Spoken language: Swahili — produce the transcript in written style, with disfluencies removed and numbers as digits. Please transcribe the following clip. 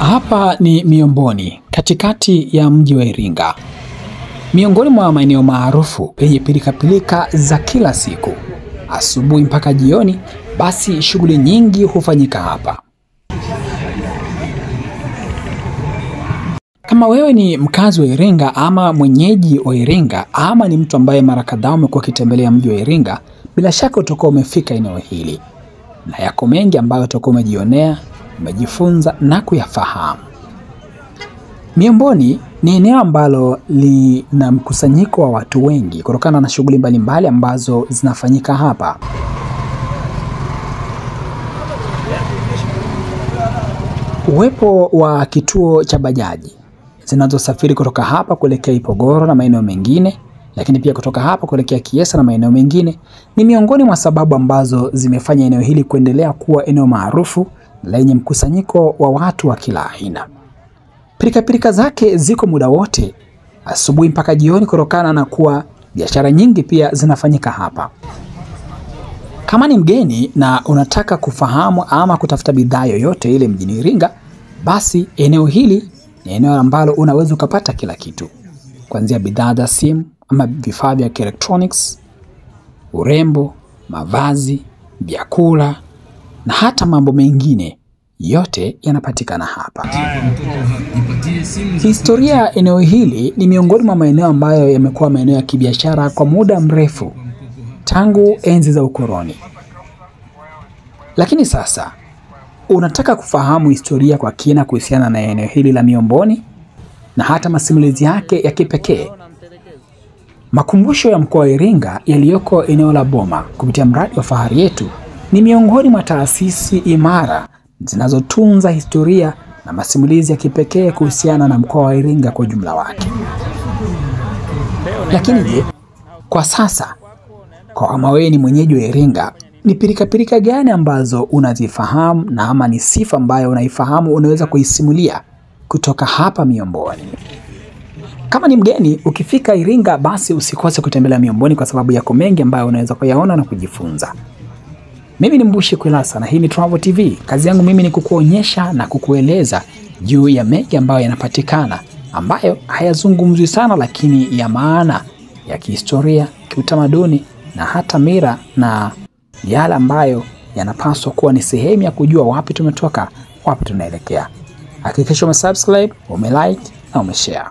Hapa ni Miomboni, katikati ya mji wa Iringa. Miongoni mwa maeneo maarufu yenye pilika za kila siku. Asubuhi mpaka jioni, basi shughuli nyingi hufanyika hapa. Kama wewe ni mkazi wa Iringa ama mwenyeji wa Iringa ama ni mtu ambaye mara kadhaa umekuwa ukitembelea mji wa Iringa, bila shaka utakuwa umefika eneo hili. Na yako mengi ambayo utakuwa umejionea, umejifunza na kuyafahamu. Miomboni ni eneo ambalo lina mkusanyiko wa watu wengi kutokana na shughuli mbalimbali ambazo zinafanyika hapa. Uwepo wa kituo cha bajaji zinazosafiri kutoka hapa kuelekea Ipogoro na maeneo mengine, lakini pia kutoka hapa kuelekea Kiesa na maeneo mengine, ni miongoni mwa sababu ambazo zimefanya eneo hili kuendelea kuwa eneo maarufu lenye mkusanyiko wa watu wa kila aina. Pilika zake ziko muda wote, asubuhi mpaka jioni, kutokana na kuwa biashara nyingi pia zinafanyika hapa. Kama ni mgeni na unataka kufahamu ama kutafuta bidhaa yoyote ile mjini Iringa, basi eneo hili ni eneo ambalo unaweza ukapata kila kitu. Kuanzia bidhaa za simu ama vifaa vya electronics, urembo, mavazi, vyakula na hata mambo mengine, yote yanapatikana hapa. Historia ya eneo hili ni miongoni mwa maeneo ambayo yamekuwa maeneo ya kibiashara kwa muda mrefu, tangu enzi za ukoloni. Lakini sasa unataka kufahamu historia kwa kina kuhusiana na eneo hili la Miomboni na hata masimulizi yake ya kipekee. Makumbusho ya mkoa wa Iringa yaliyoko eneo la Boma kupitia mradi wa Fahari Yetu ni miongoni mwa taasisi imara zinazotunza historia na masimulizi ya kipekee kuhusiana na mkoa wa Iringa kwa jumla wake. Lakini je, kwa sasa, kwa kama wewe ni mwenyeji wa Iringa, ni pilika gani ambazo unazifahamu na ama ni sifa ambayo unaifahamu unaweza kuisimulia kutoka hapa Miomboni? Kama ni mgeni ukifika Iringa, basi usikose kutembelea Miomboni kwa sababu yako mengi ambayo unaweza kuyaona na kujifunza. Mimi ni Mbushi Kwilasa na hii ni Travel TV. Kazi yangu mimi ni kukuonyesha na kukueleza juu ya mengi ambayo yanapatikana, ambayo hayazungumzwi sana lakini ya maana ya kihistoria, kiutamaduni na hata mira, na yale ambayo yanapaswa kuwa ni sehemu ya kujua wapi tumetoka, wapi tunaelekea. Hakikisha umesubscribe, umelike na umeshare.